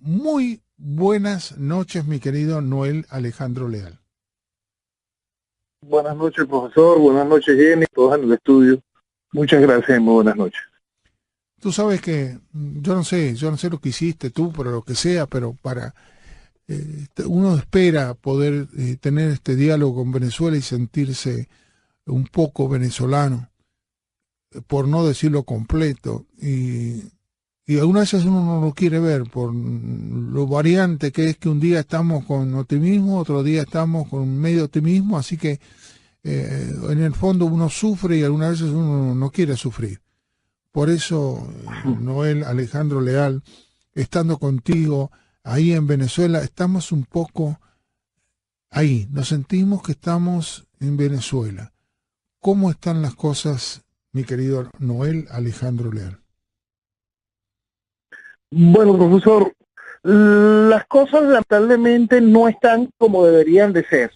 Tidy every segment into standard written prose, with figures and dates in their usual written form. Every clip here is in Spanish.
Muy buenas noches, mi querido Noel Alejandro Leal. Buenas noches, profesor. Buenas noches, Jenny. Todos en el estudio. Muchas gracias y muy buenas noches. Tú sabes que yo no sé lo que hiciste tú, pero lo que sea, pero para uno espera poder tener este diálogo con Venezuela y sentirse un poco venezolano, por no decirlo completo, y algunas veces uno no lo quiere ver por lo variante que es que un día estamos con optimismo, otro día estamos con medio optimismo, así que en el fondo uno sufre y algunas veces uno no quiere sufrir. Por eso, Noel Alejandro Leal, estando contigo ahí en Venezuela, estamos un poco ahí, nos sentimos que estamos en Venezuela. ¿Cómo están las cosas, mi querido Noel Alejandro Leal? Bueno, profesor, las cosas lamentablemente no están como deberían de ser,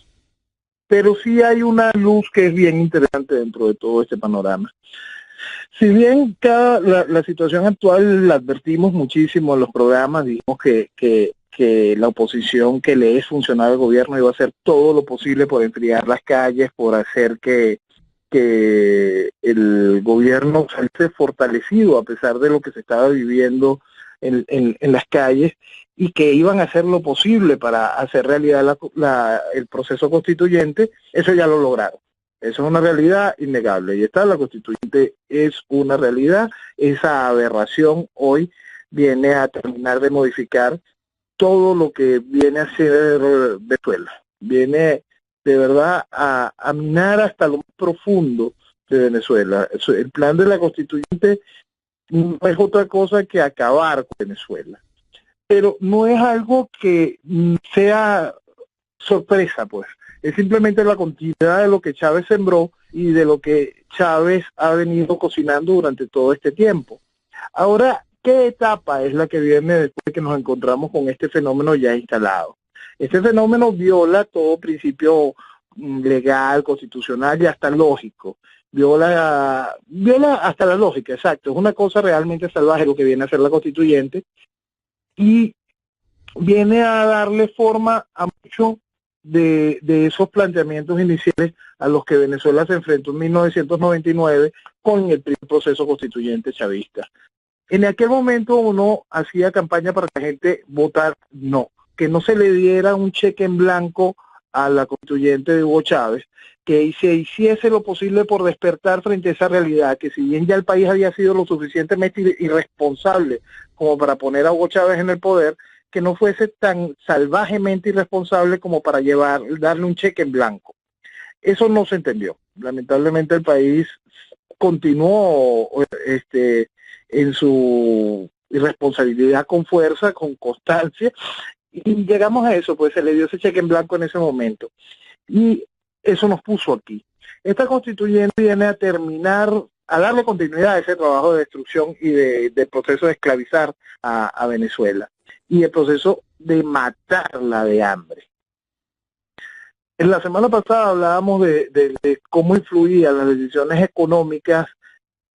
pero sí hay una luz que es bien interesante dentro de todo este panorama. Si bien la situación actual la advertimos muchísimo en los programas, dijimos que la oposición que le es funcional al gobierno iba a hacer todo lo posible por enfriar las calles, por hacer que el gobierno saliese fortalecido a pesar de lo que se estaba viviendo en las calles, y que iban a hacer lo posible para hacer realidad el proceso constituyente. Eso ya lo lograron. Eso es una realidad innegable. Y la constituyente es una realidad. Esa aberración hoy viene a terminar de modificar todo lo que viene a ser Venezuela. Viene de verdad a minar hasta lo más profundo de Venezuela. El plan de la constituyente no es otra cosa que acabar con Venezuela. Pero no es algo que sea sorpresa, pues. Es simplemente la continuidad de lo que Chávez sembró y de lo que Chávez ha venido cocinando durante todo este tiempo. Ahora, ¿qué etapa es la que viene después de que nos encontramos con este fenómeno ya instalado? Este fenómeno viola todo principio legal, constitucional y hasta lógico. Viola hasta la lógica, exacto. Es una cosa realmente salvaje lo que viene a hacer la constituyente, y viene a darle forma a muchos de esos planteamientos iniciales a los que Venezuela se enfrentó en 1999 con el primer proceso constituyente chavista. En aquel momento uno hacía campaña para que la gente votara no, que no se le diera un cheque en blanco a la constituyente de Hugo Chávez, que se hiciese lo posible por despertar frente a esa realidad, que si bien ya el país había sido lo suficientemente irresponsable como para poner a Hugo Chávez en el poder, que no fuese tan salvajemente irresponsable como para darle un cheque en blanco. Eso no se entendió. Lamentablemente el país continuó en su irresponsabilidad con fuerza, con constancia, y llegamos a eso, pues se le dio ese cheque en blanco en ese momento. Y eso nos puso aquí. Esta constituyente viene a terminar, a darle continuidad a ese trabajo de destrucción y de proceso de esclavizar a Venezuela, y el proceso de matarla de hambre. En la semana pasada hablábamos de cómo influían las decisiones económicas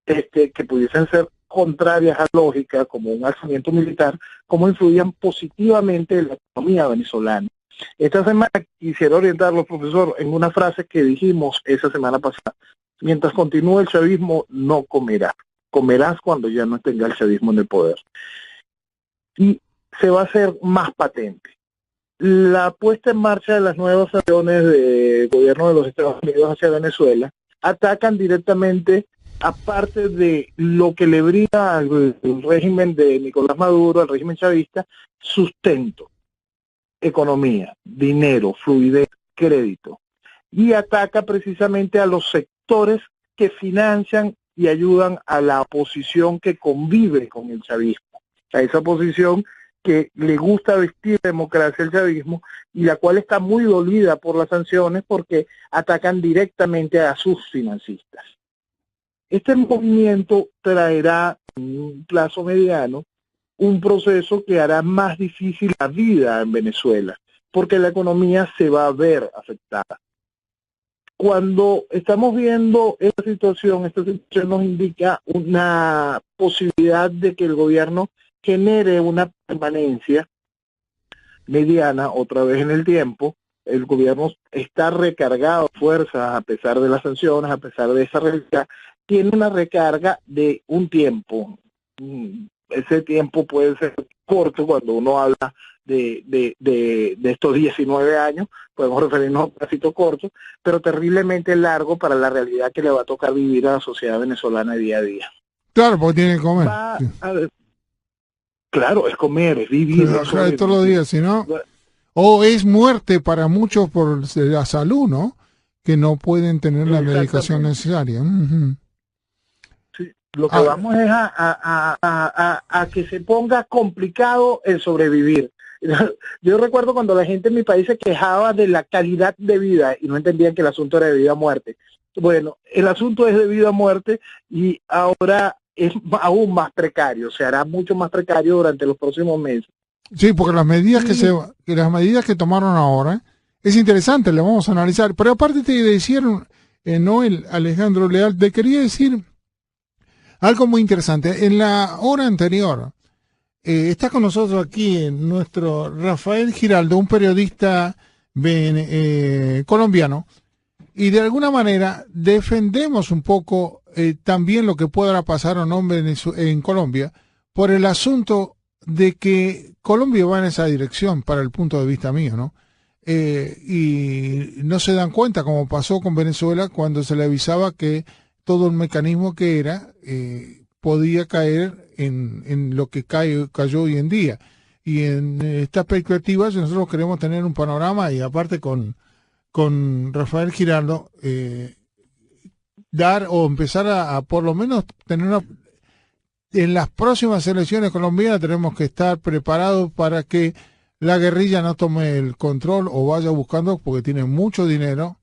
que pudiesen ser contrarias a lógica, como un alzamiento militar, cómo influían positivamente en la economía venezolana. Esta semana quisiera orientarlo, profesor, en una frase que dijimos esa semana pasada: mientras continúe el chavismo, no comerás. Comerás cuando ya no tenga el chavismo en el poder. Y se va a hacer más patente. La puesta en marcha de las nuevas acciones del gobierno de los Estados Unidos hacia Venezuela atacan directamente, aparte de lo que le brinda al régimen de Nicolás Maduro, al régimen chavista, sustento, economía, dinero, fluidez, crédito, y ataca precisamente a los sectores que financian y ayudan a la oposición que convive con el chavismo, a esa oposición que le gusta vestir democracia el chavismo y la cual está muy dolida por las sanciones porque atacan directamente a sus financistas. Este movimiento traerá en un plazo mediano un proceso que hará más difícil la vida en Venezuela, porque la economía se va a ver afectada. Cuando estamos viendo esta situación nos indica una posibilidad de que el gobierno genere una permanencia mediana otra vez en el tiempo. El gobierno está recargado de fuerzas a pesar de las sanciones, a pesar de esa realidad. Tiene una recarga de un tiempo. Ese tiempo puede ser corto cuando uno habla de estos 19 años, podemos referirnos a un pedacito corto, pero terriblemente largo para la realidad que le va a tocar vivir a la sociedad venezolana día a día. Claro, porque tiene que comer. Sí. Claro, es comer, es vivir. Claro, todos los días, si no... O es muerte para muchos por la salud, ¿no? Que no pueden tener la medicación necesaria. Sí, lo que vamos es a que se ponga complicado el sobrevivir. Yo recuerdo cuando la gente en mi país se quejaba de la calidad de vida y no entendían que el asunto era de vida o muerte. Bueno, el asunto es de vida o muerte y ahora es aún más precario, se hará mucho más precario durante los próximos meses. Sí, porque las medidas las medidas que tomaron ahora es interesante, las vamos a analizar. Pero aparte te decían, Noel Alejandro Leal, te quería decir algo muy interesante. En la hora anterior está con nosotros aquí nuestro Rafael Giraldo, un periodista colombiano, y de alguna manera defendemos un poco también lo que pueda pasar o no en Colombia por el asunto de que Colombia va en esa dirección para el punto de vista mío, ¿no? Y no se dan cuenta, como pasó con Venezuela, cuando se le avisaba que todo el mecanismo que era podía caer en lo que cayó hoy en día. Y en esta perspectiva nosotros queremos tener un panorama y aparte con Rafael Giraldo dar o empezar a por lo menos tener en las próximas elecciones colombianas tenemos que estar preparados para que la guerrilla no tome el control o vaya buscando porque tiene mucho dinero.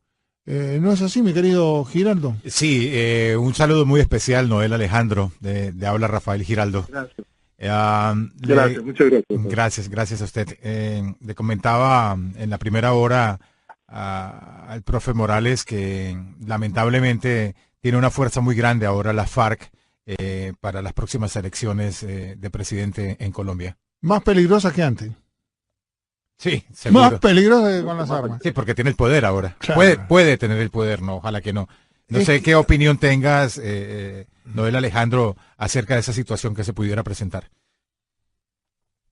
¿No es así, mi querido Giraldo? Sí, un saludo muy especial, Noel Alejandro, de habla Rafael Giraldo. Gracias. Gracias, muchas gracias. Gracias a usted. Le comentaba en la primera hora al profe Morales que lamentablemente tiene una fuerza muy grande ahora la FARC para las próximas elecciones de presidente en Colombia. Más peligrosa que antes. Sí, seguro. Más peligrosa que con las armas. Sí, porque tiene el poder ahora. Claro. Puede tener el poder, no, ojalá que no. No sé qué opinión tengas, Noel Alejandro, acerca de esa situación que se pudiera presentar.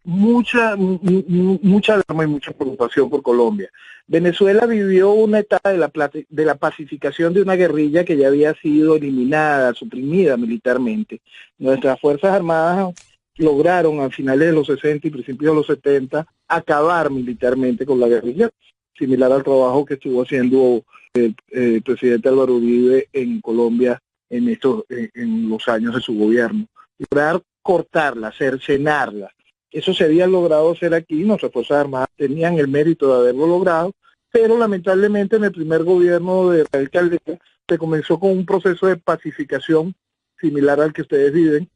Mucha alarma y mucha preocupación por Colombia. Venezuela vivió una etapa de la pacificación de una guerrilla que ya había sido eliminada, suprimida militarmente. Nuestras Fuerzas Armadas lograron a finales de los 60 y principios de los 70 acabar militarmente con la guerrilla, similar al trabajo que estuvo haciendo el presidente Álvaro Uribe en Colombia en los años de su gobierno. Lograr cortarla, cercenarla. Eso se había logrado hacer aquí, nuestras Fuerzas Armadas tenían el mérito de haberlo logrado, pero lamentablemente en el primer gobierno de Rafael Caldera se comenzó con un proceso de pacificación similar al que ustedes viven,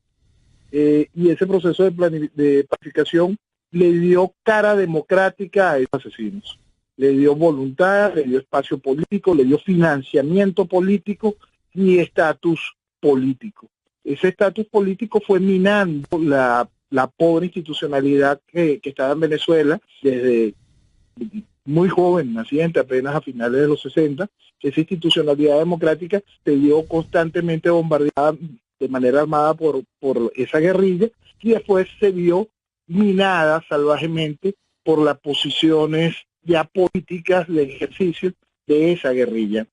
y ese proceso de pacificación le dio cara democrática a esos asesinos. Le dio voluntad, le dio espacio político, le dio financiamiento político y estatus político. Ese estatus político fue minando la pobre institucionalidad que estaba en Venezuela desde muy joven, naciente apenas a finales de los 60. Esa institucionalidad democrática se vio constantemente bombardeada de manera armada por esa guerrilla y después se vio minada salvajemente por las posiciones ya políticas de ejercicio de esa guerrilla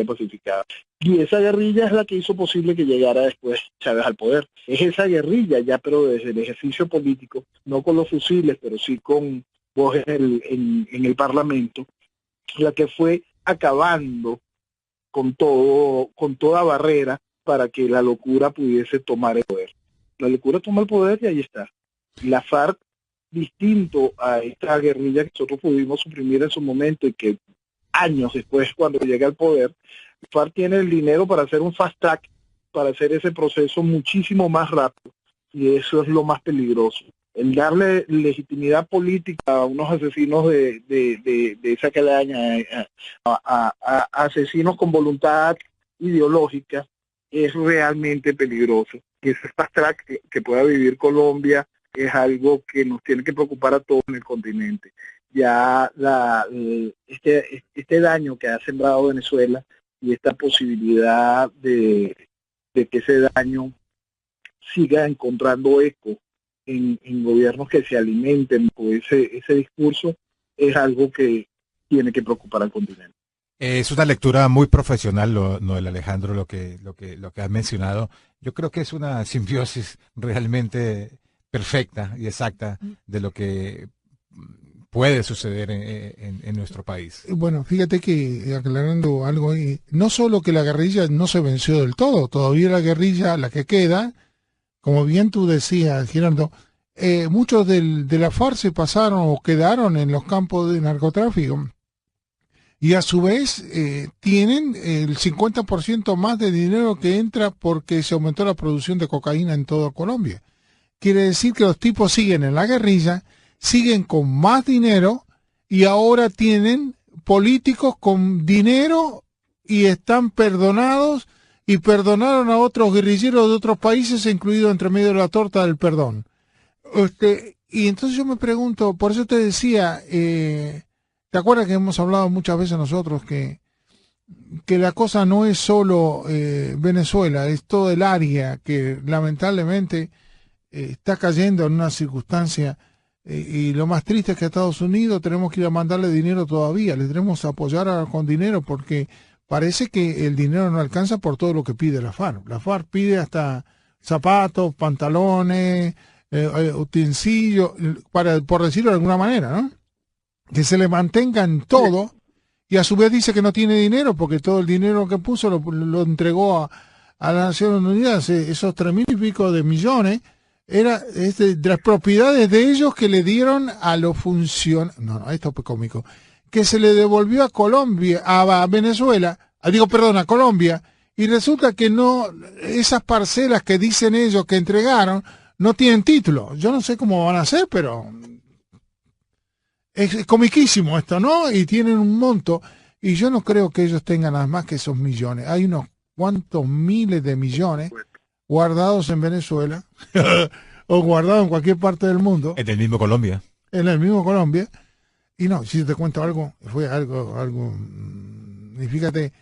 pacificada. Y esa guerrilla es la que hizo posible que llegara después Chávez al poder. Es esa guerrilla ya, pero desde el ejercicio político, no con los fusiles, pero sí con voz en el Parlamento, la que fue acabando con toda barrera para que la locura pudiese tomar el poder. La locura toma el poder y ahí está. La FARC, distinto a esta guerrilla que nosotros pudimos suprimir en su momento y que años después, cuando llega al poder, FARC tiene el dinero para hacer un fast track, para hacer ese proceso muchísimo más rápido, y eso es lo más peligroso. El darle legitimidad política a unos asesinos de esa calaña, a asesinos con voluntad ideológica, es realmente peligroso. Y ese fast track que pueda vivir Colombia es algo que nos tiene que preocupar a todos en el continente. Ya este daño que ha sembrado Venezuela y esta posibilidad de que ese daño siga encontrando eco en gobiernos que se alimenten con ese discurso, es algo que tiene que preocupar al continente. Es una lectura muy profesional, Noel Alejandro, lo que has mencionado. Yo creo que es una simbiosis realmente perfecta y exacta de lo que puede suceder en nuestro país. Bueno, fíjate que, aclarando algo ahí, no solo que la guerrilla no se venció del todo, todavía la guerrilla, la que queda, como bien tú decías, Gerardo, muchos de la FARC se pasaron o quedaron en los campos de narcotráfico. Y a su vez tienen el 50% más de dinero que entra porque se aumentó la producción de cocaína en toda Colombia. Quiere decir que los tipos siguen en la guerrilla, siguen con más dinero y ahora tienen políticos con dinero y están perdonados y perdonaron a otros guerrilleros de otros países, incluido entre medio de la torta del perdón. Y entonces yo me pregunto, por eso te decía... ¿te acuerdas que hemos hablado muchas veces nosotros que la cosa no es solo Venezuela, es todo el área que lamentablemente está cayendo en una circunstancia y lo más triste es que a Estados Unidos tenemos que ir a mandarle dinero todavía, le tenemos que apoyar con dinero porque parece que el dinero no alcanza por todo lo que pide la FARC. La FARC pide hasta zapatos, pantalones, utensilios, por decirlo de alguna manera, ¿no? Que se le mantenga en todo, y a su vez dice que no tiene dinero, porque todo el dinero que puso lo entregó a las Naciones Unidas, esos 3.000 y pico de millones, era de las propiedades de ellos que le dieron a los funcionarios, no, esto es cómico, que se le devolvió a Colombia, a Venezuela, a Colombia, y resulta que no, esas parcelas que dicen ellos que entregaron, no tienen título. Yo no sé cómo van a hacer, pero... es comiquísimo esto, ¿no? Y tienen un monto, y yo no creo que ellos tengan nada más que esos millones. Hay unos cuantos miles de millones guardados en Venezuela, o guardados en cualquier parte del mundo. En el mismo Colombia. En el mismo Colombia. Y no, si te cuento algo, fue algo, y fíjate,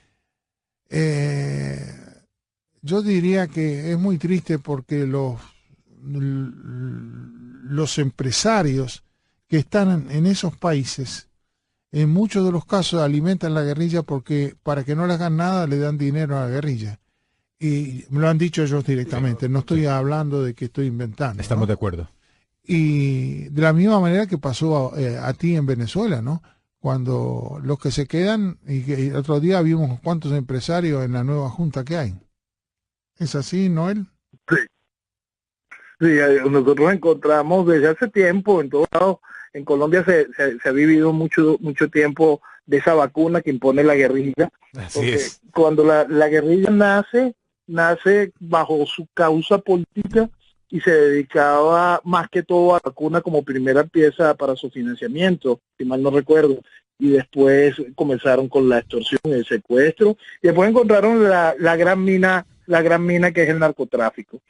yo diría que es muy triste porque los empresarios que están en esos países, en muchos de los casos alimentan la guerrilla porque para que no le hagan nada le dan dinero a la guerrilla. Y me lo han dicho ellos directamente, no estoy hablando de que estoy inventando. Estamos, ¿no?, de acuerdo. Y de la misma manera que pasó a ti en Venezuela, ¿no? Cuando los que se quedan, y que el otro día vimos cuántos empresarios en la nueva junta que hay. ¿Es así, Noel? Sí. Sí, nosotros encontramos desde hace tiempo en todos lados. En Colombia se ha vivido mucho tiempo de esa vacuna que impone la guerrilla. Así es. Cuando la guerrilla nace bajo su causa política y se dedicaba más que todo a la vacuna como primera pieza para su financiamiento, si mal no recuerdo. Y después comenzaron con la extorsión, el secuestro, y después encontraron la gran mina que es el narcotráfico.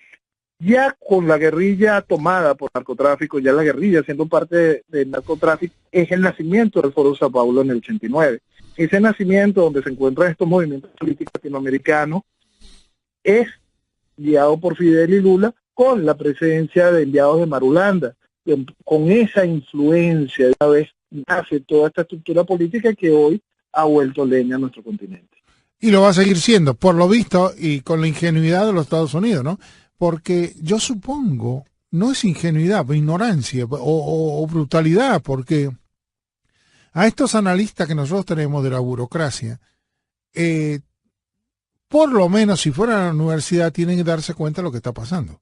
Ya con la guerrilla tomada por narcotráfico, ya la guerrilla siendo parte del narcotráfico, es el nacimiento del Foro de Sao Paulo en el 89. Ese nacimiento donde se encuentran estos movimientos políticos latinoamericanos es guiado por Fidel y Lula con la presencia de enviados de Marulanda. Con esa influencia, de una vez nace toda esta estructura política que hoy ha vuelto leña a nuestro continente. Y lo va a seguir siendo, por lo visto, y con la ingenuidad de los Estados Unidos, ¿no? Porque yo supongo, no es ingenuidad, ignorancia o brutalidad, porque a estos analistas que nosotros tenemos de la burocracia, por lo menos si fueran a la universidad tienen que darse cuenta de lo que está pasando.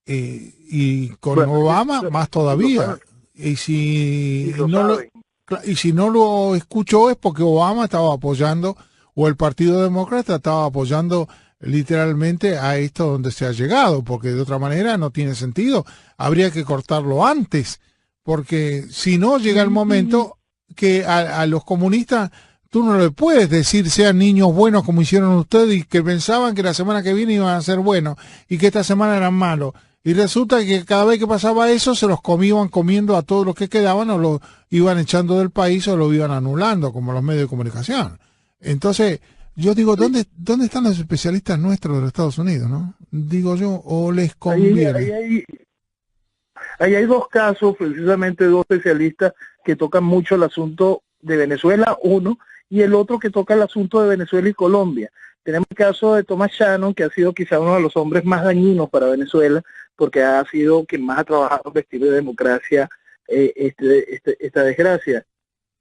Y con Obama más todavía. Y si no lo escuchó es porque Obama estaba apoyando, o el Partido Demócrata estaba apoyando literalmente a esto donde se ha llegado, porque de otra manera no tiene sentido. Habría que cortarlo antes, porque si no llega el momento que a los comunistas tú no le puedes decir sean niños buenos como hicieron ustedes y que pensaban que la semana que viene iban a ser buenos y que esta semana eran malos. Y resulta que cada vez que pasaba eso se los iban comiendo a todos los que quedaban, o lo iban echando del país o lo iban anulando, como los medios de comunicación. Entonces, yo digo, ¿dónde están los especialistas nuestros de los Estados Unidos, no? Digo yo, o les conviene. Ahí hay dos casos, precisamente dos especialistas que tocan mucho el asunto de Venezuela, uno, y el otro que toca el asunto de Venezuela y Colombia. Tenemos el caso de Thomas Shannon, que ha sido quizá uno de los hombres más dañinos para Venezuela, porque ha sido quien más ha trabajado en vestir de democracia esta desgracia.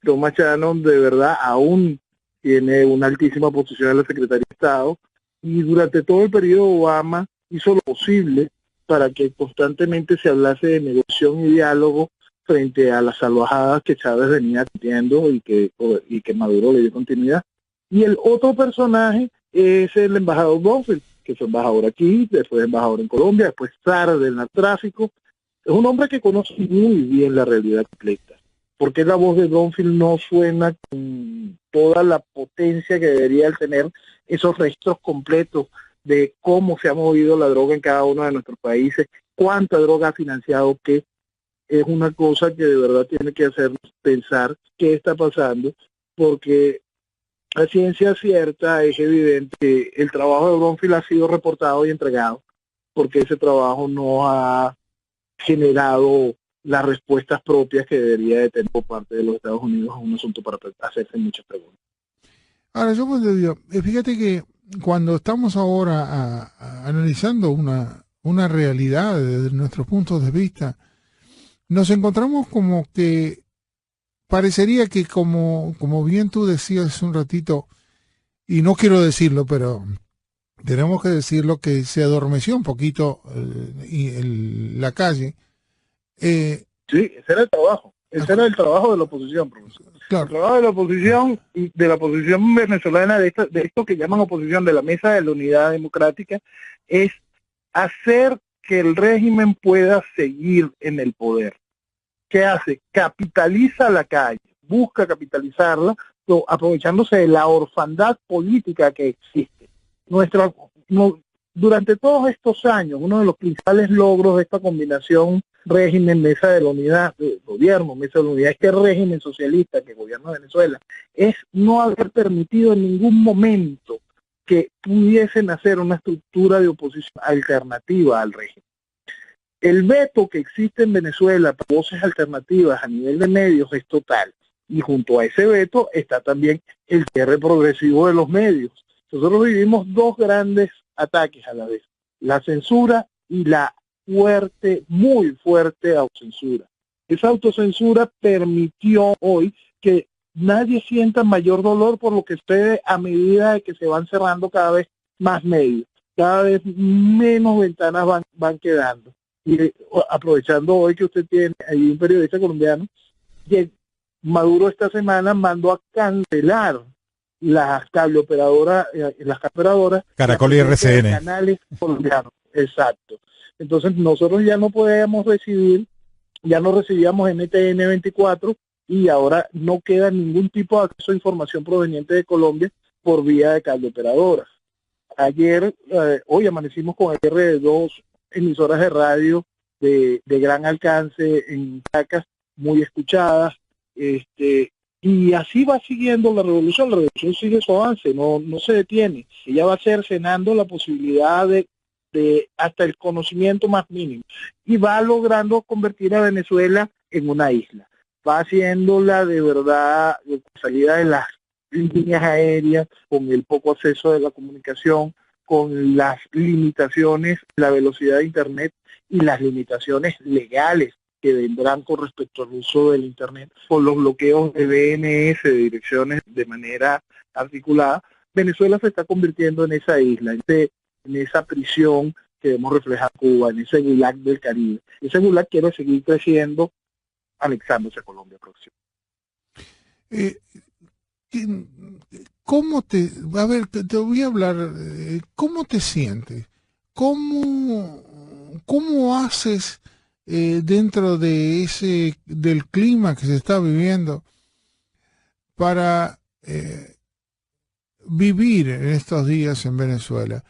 Thomas Shannon de verdad aún tiene una altísima posición en la Secretaría de Estado, y durante todo el periodo Obama hizo lo posible para que constantemente se hablase de negociación y diálogo frente a las salvajadas que Chávez venía teniendo y que Maduro le dio continuidad. Y el otro personaje es el embajador Bonfield, que fue embajador aquí, después embajador en Colombia, después zar del narcotráfico. Es un hombre que conoce muy bien la realidad completa. ¿Por qué la voz de Bonfield no suena con toda la potencia que debería tener esos registros completos de cómo se ha movido la droga en cada uno de nuestros países, cuánta droga ha financiado qué? Es una cosa que de verdad tiene que hacernos pensar qué está pasando, porque a ciencia cierta es evidente que el trabajo de Bonfield ha sido reportado y entregado, porque ese trabajo no ha generado las respuestas propias que debería de tener por parte de los Estados Unidos a un asunto para hacerse muchas preguntas. Ahora, yo pues te digo, fíjate que cuando estamos ahora analizando una realidad desde nuestros puntos de vista, nos encontramos como que parecería que como bien tú decías hace un ratito, y no quiero decirlo, pero tenemos que decirlo, que se adormeció un poquito la calle. Sí, ese era el trabajo. Ese era el trabajo de la oposición, profesor. Claro. El trabajo de la oposición y de la oposición venezolana, de esto que llaman oposición, de la Mesa de la Unidad Democrática, es hacer que el régimen pueda seguir en el poder. ¿Qué hace? Capitaliza la calle, busca capitalizarla, aprovechándose de la orfandad política que existe. Durante todos estos años, uno de los principales logros de esta combinación régimen, Mesa de la Unidad, gobierno, Mesa de la Unidad, este régimen socialista que gobierna Venezuela, es no haber permitido en ningún momento que pudiesen hacer una estructura de oposición alternativa al régimen. El veto que existe en Venezuela para voces alternativas a nivel de medios es total, y junto a ese veto está también el cierre progresivo de los medios. Nosotros vivimos dos grandes ataques a la vez, la censura y la muy fuerte autocensura. Esa autocensura permitió hoy que nadie sienta mayor dolor por lo que sucede a medida de que se van cerrando cada vez más medios, cada vez menos ventanas van quedando. Y aprovechando hoy que usted tiene ahí un periodista colombiano, que Maduro esta semana mandó a cancelar las cableoperadoras, Caracol y RCN, canales colombianos. Exacto. Entonces nosotros ya no podíamos recibir, ya no recibíamos NTN 24, y ahora no queda ningún tipo de acceso a información proveniente de Colombia por vía de cableoperadoras. Hoy amanecimos con el cierre de dos emisoras de radio de gran alcance en Caracas, muy escuchadas, y así va siguiendo la revolución sigue su avance, no se detiene. Ella va cercenando la posibilidad de hasta el conocimiento más mínimo, y va logrando convertir a Venezuela en una isla. Va haciéndola de verdad, salida de las líneas aéreas, con el poco acceso de la comunicación, con las limitaciones, la velocidad de Internet y las limitaciones legales que vendrán con respecto al uso del Internet, con los bloqueos de DNS, de direcciones de manera articulada. Venezuela se está convirtiendo en esa isla, en esa prisión que vemos reflejar Cuba, en ese gulag del Caribe. Ese gulag quiere seguir creciendo, anexándose a Colombia próximo. A ver, te voy a hablar, ¿cómo te sientes? ¿Cómo haces dentro de del clima que se está viviendo para vivir en estos días en Venezuela?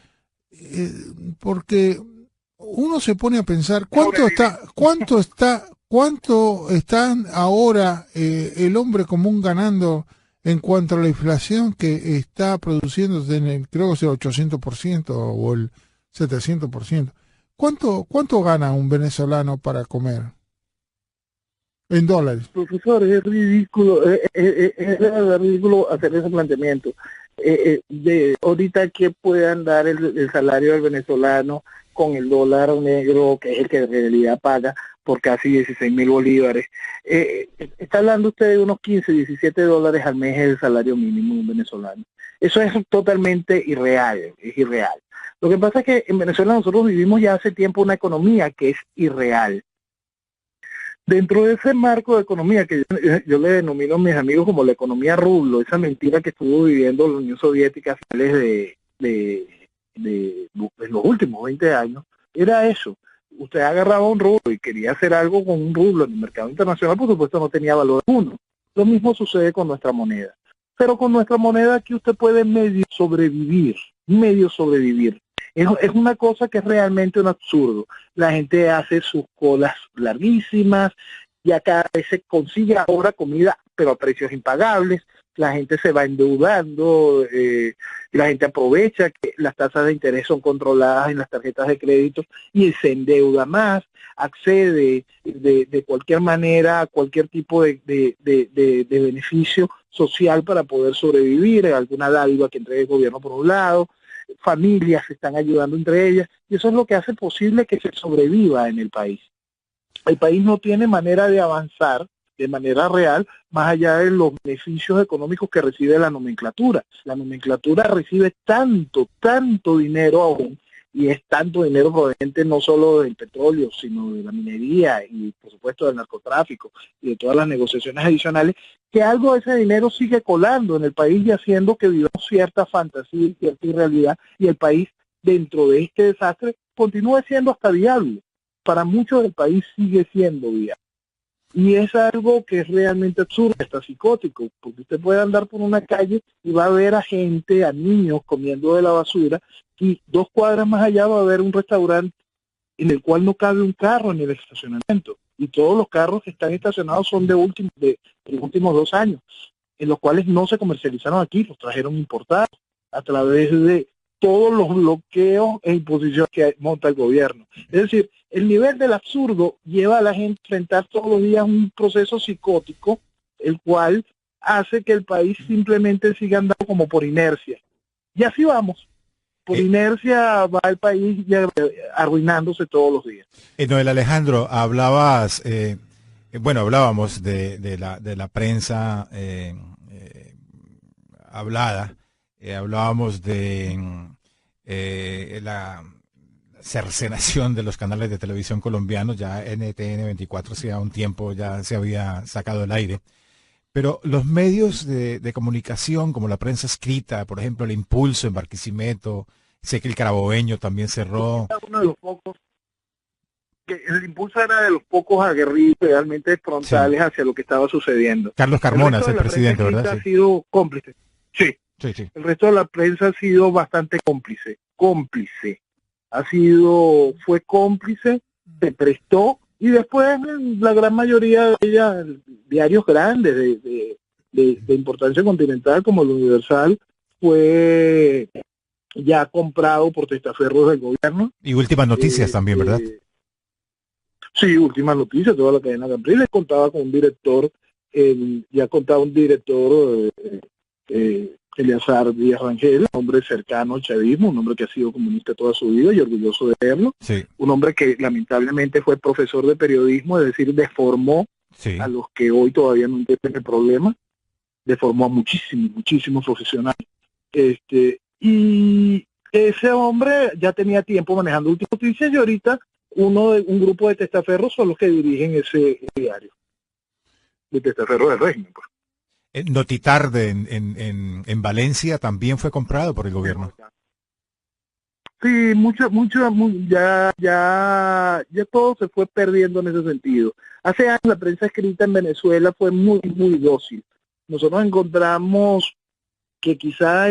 Porque uno se pone a pensar cuánto están ahora el hombre común ganando en cuanto a la inflación que está produciéndose en el, creo que es el 800% o el 700%. ¿Cuánto gana un venezolano para comer? En dólares. Profesor, es ridículo, es ridículo hacer ese planteamiento. De ahorita que puedan dar el salario del venezolano con el dólar negro, que es el que en realidad paga por casi 16.000 bolívares. Está hablando usted de unos 15, 17 dólares al mes el salario mínimo de un venezolano. Eso es totalmente irreal, es irreal. Lo que pasa es que en Venezuela nosotros vivimos ya hace tiempo una economía que es irreal. Dentro de ese marco de economía que yo le denomino a mis amigos como la economía rublo, esa mentira que estuvo viviendo la Unión Soviética a finales de los últimos 20 años, era eso. Usted agarraba un rublo y quería hacer algo con un rublo en el mercado internacional, por supuesto no tenía valor alguno. Lo mismo sucede con nuestra moneda. Pero con nuestra moneda aquí usted puede medio sobrevivir. Es una cosa que es realmente un absurdo. La gente hace sus colas larguísimas, ya cada vez se consigue ahora comida, pero a precios impagables. La gente se va endeudando, la gente aprovecha que las tasas de interés son controladas en las tarjetas de crédito y se endeuda más, accede de cualquier manera a cualquier tipo de beneficio social para poder sobrevivir, alguna dádiva que entregue el gobierno por un lado, familias se están ayudando entre ellas, y eso es lo que hace posible que se sobreviva en el país. El país no tiene manera de avanzar de manera real, más allá de los beneficios económicos que recibe la nomenclatura. La nomenclatura recibe tanto dinero aún, y es tanto dinero proveniente no solo del petróleo, sino de la minería y por supuesto del narcotráfico y de todas las negociaciones adicionales, que algo de ese dinero sigue colando en el país y haciendo que vivamos cierta fantasía y cierta irrealidad, y el país dentro de este desastre continúa siendo hasta viable. Para muchos del país sigue siendo viable. Y es algo que es realmente absurdo, está psicótico, porque usted puede andar por una calle y va a ver a gente, a niños comiendo de la basura, y 2 cuadras más allá va a haber un restaurante en el cual no cabe un carro en el estacionamiento, y todos los carros que están estacionados son de los últimos 2 años, en los cuales no se comercializaron aquí, los trajeron importados a través de todos los bloqueos e imposiciones que monta el gobierno. Es decir, el nivel del absurdo lleva a la gente a enfrentar todos los días un proceso psicótico, el cual hace que el país simplemente siga andando como por inercia. Y así vamos. Por inercia va el país ya arruinándose todos los días. Noel Alejandro, hablábamos de la prensa hablada. Hablábamos de la cercenación de los canales de televisión colombianos. Ya NTN 24 hacía un tiempo ya se había sacado del aire. Pero los medios de comunicación, como la prensa escrita, por ejemplo, el Impulso en Barquisimeto, sé que el Carabobeño también cerró. Uno de los pocos, que el Impulso era de los pocos aguerridos realmente frontales hacia lo que estaba sucediendo. Carlos Carmona es el presidente, ¿verdad? Ha sido cómplice. Sí. El resto de la prensa ha sido bastante cómplice. Fue cómplice, se prestó, y después la gran mayoría de ellas, diarios grandes de importancia continental como el Universal, fue ya comprado por testaferros del gobierno. Y Últimas Noticias también, ¿verdad? Sí, Últimas Noticias, toda la cadena Capriles contaba con un director, Eleazar Díaz Rangel, un hombre cercano al chavismo, un hombre que ha sido comunista toda su vida y orgulloso de serlo, un hombre que lamentablemente fue profesor de periodismo, es decir, deformó a los que hoy todavía no entienden el problema, deformó a muchísimos profesionales. Y ese hombre ya tenía tiempo manejando Últimas Noticias, y ahorita un grupo de testaferros son los que dirigen ese diario, de testaferros del régimen, pues. Notitarde en Valencia también fue comprado por el gobierno. Sí, ya todo se fue perdiendo en ese sentido. Hace años la prensa escrita en Venezuela fue muy dócil. Nosotros encontramos que quizá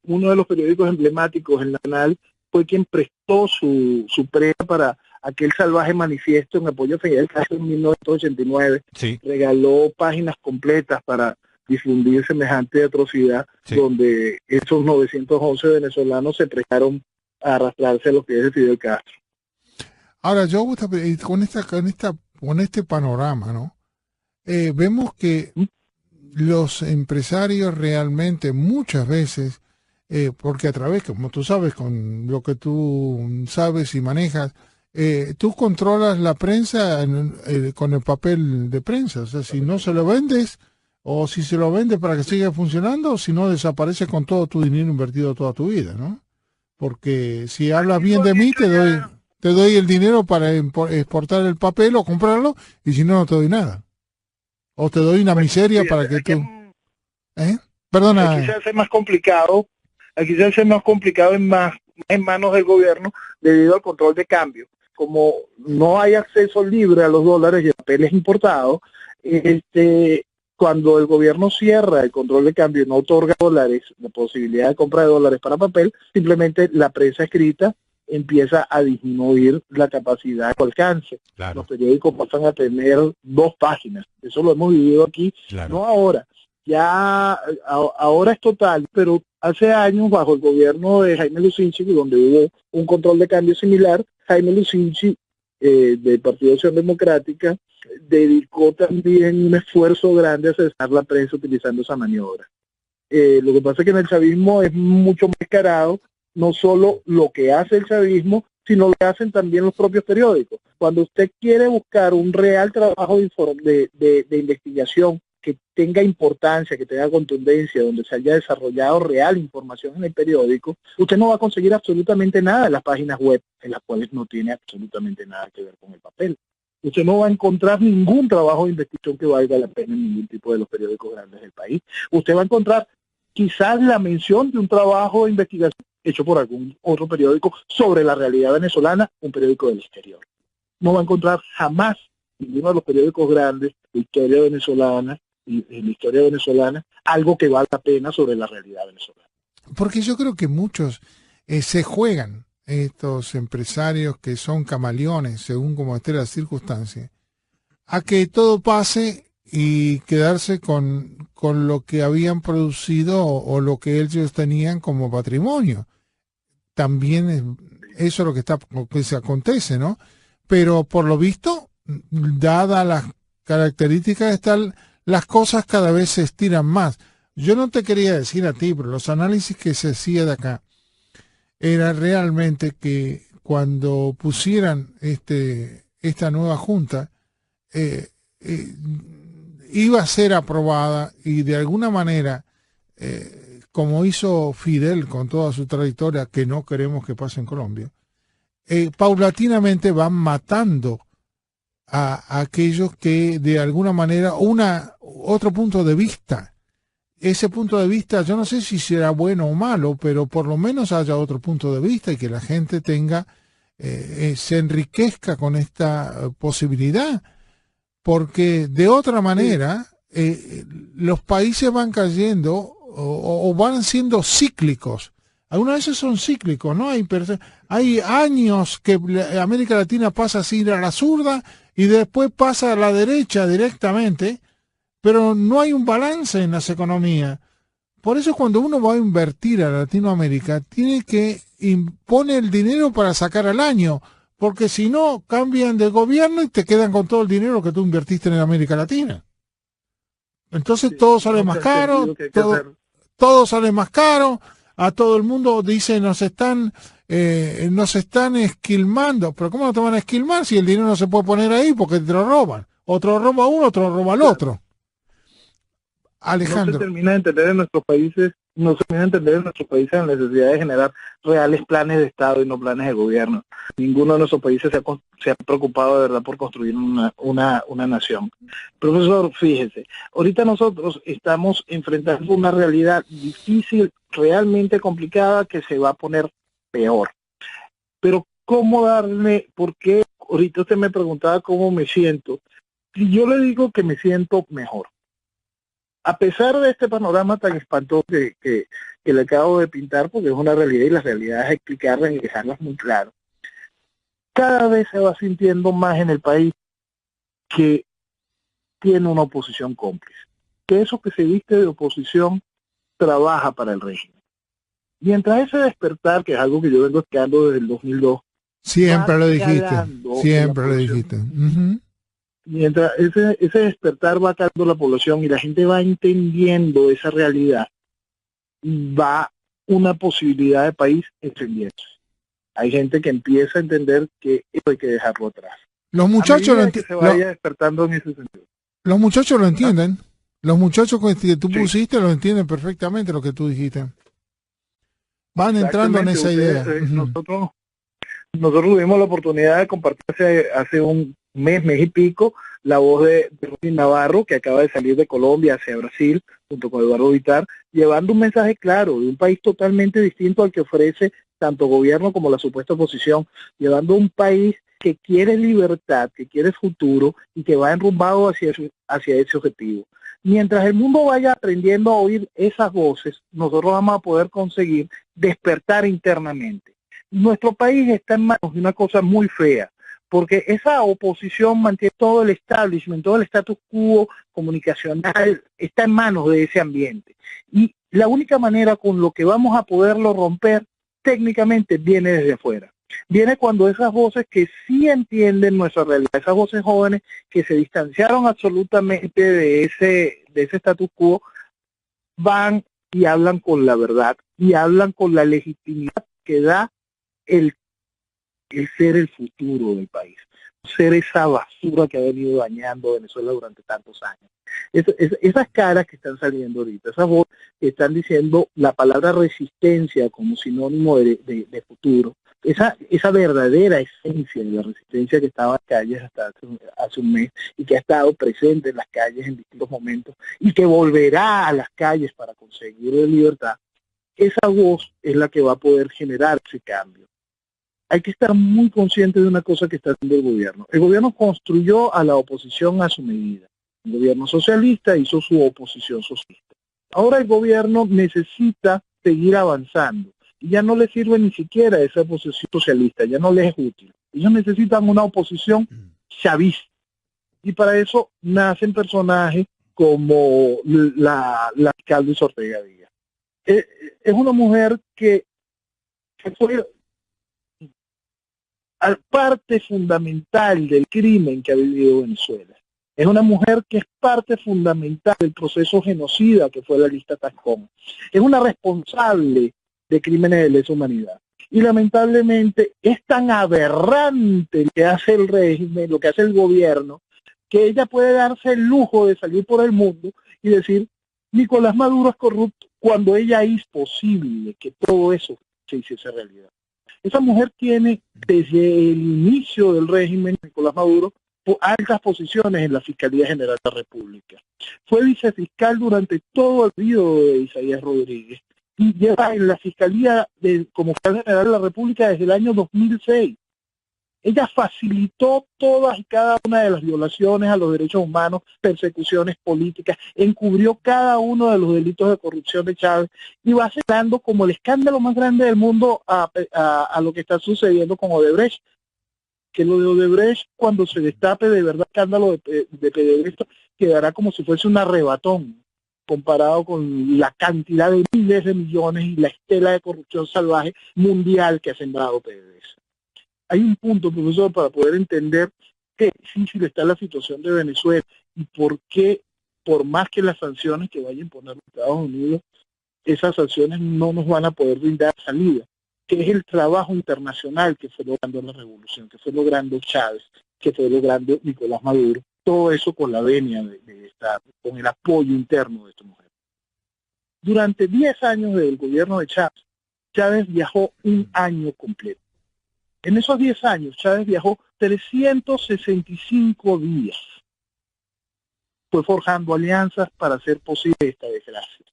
uno de los periódicos emblemáticos, el Nacional, fue quien prestó su prensa para aquel salvaje manifiesto en apoyo a Fidel Castro en 1989. Sí. Regaló páginas completas para difundir semejante atrocidad, Sí. donde esos 911 venezolanos se prestaron a arrastrarse a lo que es de Fidel Castro. Ahora, yo con este panorama, ¿no? Vemos que los empresarios realmente muchas veces, porque a través, como tú sabes, con lo que tú sabes y manejas, tú controlas la prensa con el papel de prensa. O sea, si no se lo vendes, o si se lo vendes para que siga funcionando, o si no, desaparece con todo tu dinero invertido toda tu vida, ¿no? Porque si hablas bien de mí, te doy el dinero para exportar el papel o comprarlo, y si no, no te doy nada. O te doy una miseria para que tú... ¿Eh? Perdona. Aquí se hace más complicado, en manos del gobierno debido al control de cambio. Como no hay acceso libre a los dólares y el papel es importado, cuando el gobierno cierra el control de cambio y no otorga dólares, la posibilidad de compra de dólares para papel, simplemente la prensa escrita empieza a disminuir la capacidad de alcance. Claro. Los periódicos pasan a tener 2 páginas. Eso lo hemos vivido aquí, Claro. no ahora. Ya ahora es total, pero hace años, bajo el gobierno de Jaime Lucinchi, donde hubo un control de cambio similar, Jaime Lucinchi, del Partido Acción Democrática, dedicó también un esfuerzo grande a cesar la prensa utilizando esa maniobra. Lo que pasa es que en el chavismo es mucho más descarado, no solo lo que hace el chavismo, sino lo que hacen también los propios periódicos. Cuando usted quiere buscar un real trabajo de investigación que tenga importancia, que tenga contundencia, donde se haya desarrollado real información en el periódico, usted no va a conseguir absolutamente nada en las páginas web, en las cuales no tiene absolutamente nada que ver con el papel. Usted no va a encontrar ningún trabajo de investigación que valga la pena en ningún tipo de los periódicos grandes del país. Usted va a encontrar quizás la mención de un trabajo de investigación hecho por algún otro periódico sobre la realidad venezolana, un periódico del exterior. No va a encontrar jamás ninguno de los periódicos grandes de historia venezolana y en la historia venezolana algo que valga la pena sobre la realidad venezolana. Porque yo creo que muchos se juegan, estos empresarios que son camaleones, según como esté la circunstancia, a que todo pase y quedarse con lo que habían producido o lo que ellos tenían como patrimonio. También eso es lo que se acontece, ¿no? Pero por lo visto, dadas las características, las cosas cada vez se estiran más. Yo no te quería decir a ti, pero los análisis que se hacía de acá era realmente que cuando pusieran esta nueva junta, iba a ser aprobada y de alguna manera, como hizo Fidel con toda su trayectoria, que no queremos que pase en Colombia, paulatinamente van matando a aquellos que de alguna manera, otro punto de vista, ese punto de vista, yo no sé si será bueno o malo, pero por lo menos haya otro punto de vista y que la gente tenga, se enriquezca con esta posibilidad, porque de otra manera los países van cayendo o van siendo cíclicos. Algunas veces son cíclicos, ¿no? Hay años que América Latina pasa así a la zurda y después pasa a la derecha directamente, pero no hay un balance en las economías. Por eso cuando uno va a invertir a Latinoamérica, tiene que imponer el dinero para sacar al año, porque si no, cambian de gobierno y te quedan con todo el dinero que tú invertiste en América Latina. Entonces sí, todo sale más caro, todo sale más caro, a todo el mundo dice nos están esquilmando, pero ¿cómo no te van a esquilmar si el dinero no se puede poner ahí porque te lo roban? Otro roba uno, otro roba al otro. Alejandro. No se termina de entender en nuestros países la necesidad de generar reales planes de Estado y no planes de gobierno. Ninguno de nuestros países se ha preocupado de verdad por construir una nación. Profesor, fíjese, ahorita nosotros estamos enfrentando una realidad difícil, realmente complicada, que se va a poner peor. Pero ¿cómo darle? Porque ahorita usted me preguntaba cómo me siento. Y yo le digo que me siento mejor. a pesar de este panorama tan espantoso que le acabo de pintar, porque es una realidad y las realidades hay que explicarlas y dejarlas muy claras, cada vez se va sintiendo más en el país que tiene una oposición cómplice, que eso que se viste de oposición trabaja para el régimen. Mientras ese despertar, que es algo que yo vengo esperando desde el 2002, siempre lo dijiste, siempre lo dijiste. Mientras ese despertar va calando la población y la gente va entendiendo esa realidad, va una posibilidad de país encendiéndose. Hay gente que empieza a entender que eso hay que dejarlo atrás. Los muchachos se vaya despertando en ese sentido. Los muchachos lo entienden. Los muchachos que tú pusiste lo entienden perfectamente lo que tú dijiste. Van entrando en esa idea. Nosotros tuvimos la oportunidad de compartir hace un mes y pico, la voz de Rosy Navarro, que acaba de salir de Colombia hacia Brasil, junto con Eduardo Vitar, llevando un mensaje claro de un país totalmente distinto al que ofrece tanto gobierno como la supuesta oposición, llevando un país que quiere libertad, que quiere futuro y que va enrumbado hacia ese objetivo. Mientras el mundo vaya aprendiendo a oír esas voces, nosotros vamos a poder conseguir despertar internamente. Nuestro país está en manos de una cosa muy fea, porque esa oposición mantiene todo el establishment, todo el status quo comunicacional, está en manos de ese ambiente. Y la única manera con lo que vamos a poderlo romper técnicamente viene desde afuera. Viene cuando esas voces que sí entienden nuestra realidad, esas voces jóvenes que se distanciaron absolutamente de ese status quo, van y hablan con la verdad y hablan con la legitimidad que da el ser el futuro del país, ser esa basura que ha venido dañando Venezuela durante tantos años. Esas caras que están saliendo ahorita, esas voces que están diciendo la palabra resistencia como sinónimo de futuro, esa verdadera esencia de la resistencia que estaba en las calles hasta hace un mes y que ha estado presente en las calles en distintos momentos y que volverá a las calles para conseguir la libertad, esa voz es la que va a poder generar ese cambio. Hay que estar muy consciente de una cosa que está haciendo el gobierno. El gobierno construyó a la oposición a su medida. El gobierno socialista hizo su oposición socialista. Ahora el gobierno necesita seguir avanzando. Y ya no le sirve ni siquiera esa oposición socialista, ya no les es útil. Ellos necesitan una oposición chavista. Y para eso nacen personajes como la alcalde Ortega Díaz. Es una mujer que fue parte fundamental del crimen que ha vivido Venezuela. Es una mujer que es parte fundamental del proceso genocida que fue la lista Tascón. Es una responsable de crímenes de lesa humanidad. Y lamentablemente es tan aberrante lo que hace el régimen, lo que hace el gobierno, que ella puede darse el lujo de salir por el mundo y decir, Nicolás Maduro es corrupto, cuando ella hizo posible que todo eso se hiciese realidad. Esa mujer tiene, desde el inicio del régimen, Nicolás Maduro, altas posiciones en la Fiscalía General de la República. Fue vicefiscal durante todo el periodo de Isaías Rodríguez y lleva en la Fiscalía como fiscal general de la República desde el año 2006. Ella facilitó todas y cada una de las violaciones a los derechos humanos, persecuciones políticas, encubrió cada uno de los delitos de corrupción de Chávez y va señalando como el escándalo más grande del mundo a lo que está sucediendo con Odebrecht. Que lo de Odebrecht, cuando se destape de verdad el escándalo de PDVSA, quedará como si fuese un arrebatón comparado con la cantidad de miles de millones y la estela de corrupción salvaje mundial que ha sembrado PDVSA. Hay un punto, profesor, para poder entender qué difícil está la situación de Venezuela y por qué, por más que las sanciones que vaya a imponer los Estados Unidos, esas sanciones no nos van a poder brindar salida, que es el trabajo internacional que fue logrando la revolución, que fue logrando Chávez, que fue logrando Nicolás Maduro, todo eso con la venia de estar, con el apoyo interno de esta mujer. Durante 10 años del gobierno de Chávez, Chávez viajó un año completo. En esos 10 años, Chávez viajó 365 días. Fue forjando alianzas para hacer posible esta desgracia.